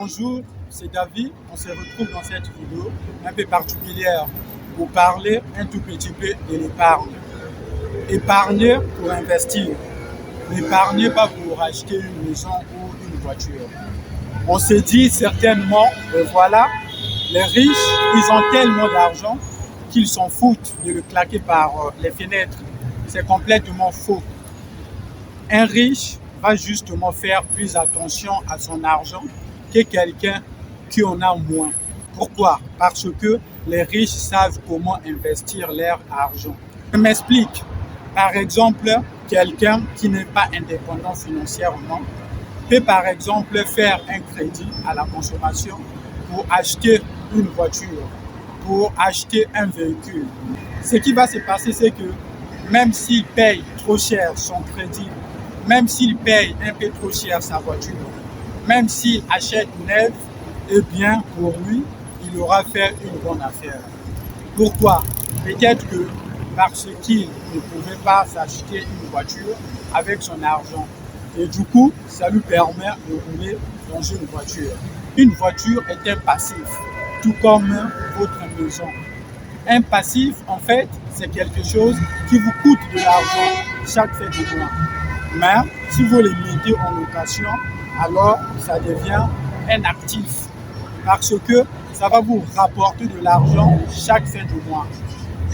Bonjour, c'est David. On se retrouve dans cette vidéo un peu particulière pour parler un tout petit peu de l'épargne. Épargner pour investir. N'épargnez pas pour acheter une maison ou une voiture. On se dit certainement, voilà, les riches, ils ont tellement d'argent qu'ils s'en foutent de le claquer par les fenêtres. C'est complètement faux. Un riche va justement faire plus attention à son argent que quelqu'un qui en a moins. Pourquoi? Parce que les riches savent comment investir leur argent. Je m'explique. Par exemple, quelqu'un qui n'est pas indépendant financièrement peut par exemple faire un crédit à la consommation pour acheter une voiture, pour acheter un véhicule. Ce qui va se passer, c'est que même s'il paye trop cher son crédit, même s'il paye un peu trop cher sa voiture, même s'il achète neuf, eh bien pour lui, il aura fait une bonne affaire. Pourquoi? Peut-être que parce qu'il ne pouvait pas s'acheter une voiture avec son argent. Et du coup, ça lui permet de rouler dans une voiture. Une voiture est un passif, tout comme votre maison. Un passif, en fait, c'est quelque chose qui vous coûte de l'argent chaque fin de mois. Mais si vous le mettez en location, alors ça devient un actif. Parce que ça va vous rapporter de l'argent chaque fin de mois.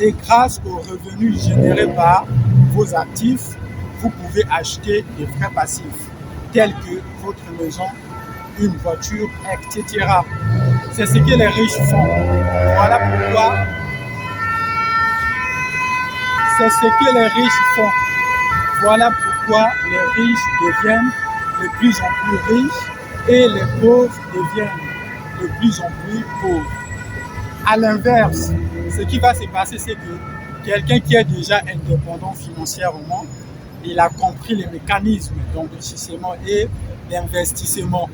Et grâce aux revenus générés par vos actifs, vous pouvez acheter des frais passifs, tels que votre maison, une voiture, etc. C'est ce que les riches font. Voilà pourquoi c'est ce que les riches font. Voilà pourquoi les riches deviennent de plus en plus riches et les pauvres deviennent de plus en plus pauvres. À l'inverse, ce qui va se passer, c'est que quelqu'un qui est déjà indépendant financièrement, il a compris les mécanismes d'enrichissement et d'investissement.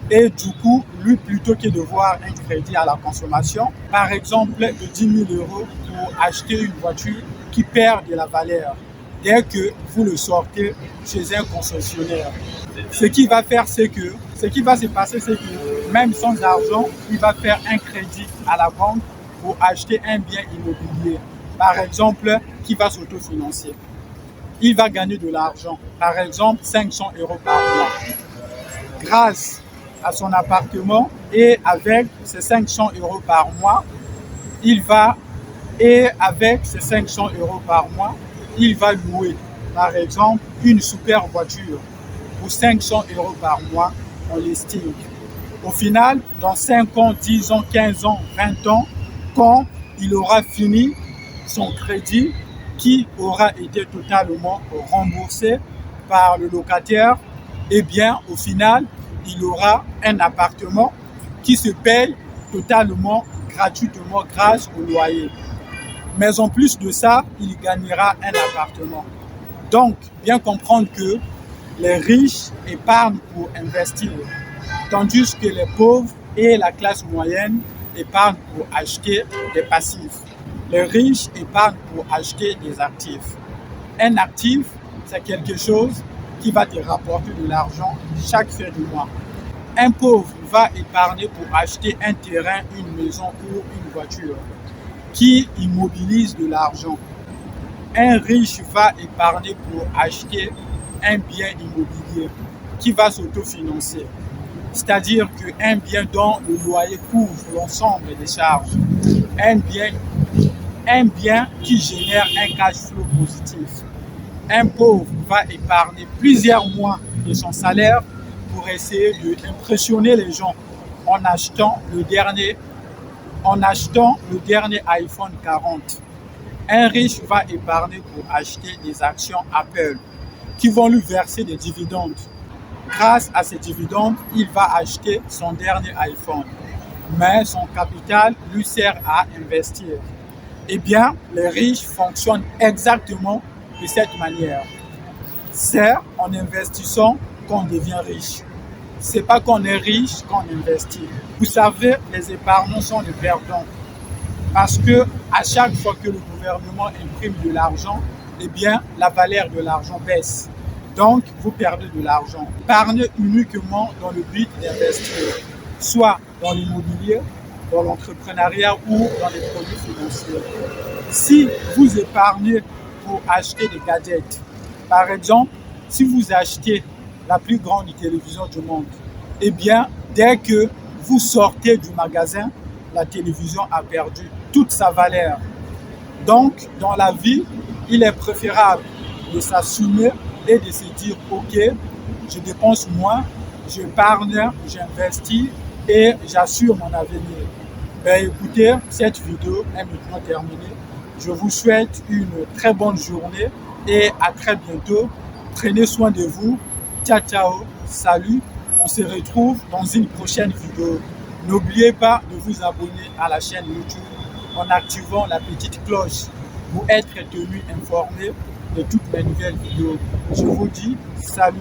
Et du coup, lui, plutôt que de voir un crédit à la consommation, par exemple de 10 000 euros pour acheter une voiture qui perd de la valeur, dès que vous le sortez chez un concessionnaire. Ce qui va se passer, c'est que même sans argent, il va faire un crédit à la banque pour acheter un bien immobilier, par exemple, qui va s'autofinancer. Il va gagner de l'argent, par exemple 500 euros par mois, grâce à son appartement, et avec ces 500 euros par mois, il va louer, par exemple, une super voiture pour 500 euros par mois en listing. Au final, dans 5 ans, 10 ans, 15 ans, 20 ans, quand il aura fini son crédit qui aura été totalement remboursé par le locataire, eh bien, au final, il aura un appartement qui se paye totalement gratuitement grâce au loyer. Mais en plus de ça, il gagnera un appartement. Donc, bien comprendre que les riches épargnent pour investir, tandis que les pauvres et la classe moyenne épargnent pour acheter des passifs. Les riches épargnent pour acheter des actifs. Un actif, c'est quelque chose qui va te rapporter de l'argent chaque fin du mois. Un pauvre va épargner pour acheter un terrain, une maison ou une voiture qui immobilise de l'argent. Un riche va épargner pour acheter un bien immobilier qui va s'autofinancer. C'est-à-dire qu'un bien dont le loyer couvre l'ensemble des charges. Un bien qui génère un cash flow positif. Un pauvre va épargner plusieurs mois de son salaire pour essayer d'impressionner les gens en achetant le dernier iPhone 40. Un riche va épargner pour acheter des actions Apple qui vont lui verser des dividendes. Grâce à ces dividendes, il va acheter son dernier iPhone. Mais son capital lui sert à investir. Eh bien, les riches fonctionnent exactement de cette manière. C'est en investissant qu'on devient riche. C'est pas qu'on est riche qu'on investit. Vous savez, les épargnants sont les perdants. Parce que à chaque fois que le gouvernement imprime de l'argent, eh bien, la valeur de l'argent baisse. Donc, vous perdez de l'argent. Épargnez uniquement dans le but d'investir. soit dans l'immobilier, dans l'entrepreneuriat ou dans les produits financiers. Si vous épargnez pour acheter des gadgets, par exemple, si vous achetez la plus grande télévision du monde, eh bien, dès que vous sortez du magasin, la télévision a perdu toute sa valeur. Donc, dans la vie, il est préférable de s'assumer et de se dire, OK, je dépense moins, j'épargne, j'investis et j'assure mon avenir. Ben, écoutez, cette vidéo est maintenant terminée. Je vous souhaite une très bonne journée et à très bientôt. Prenez soin de vous. Ciao, ciao. Salut. On se retrouve dans une prochaine vidéo. N'oubliez pas de vous abonner à la chaîne YouTube en activant la petite cloche pour être tenu informé de toutes mes nouvelles vidéos. Je vous dis salut.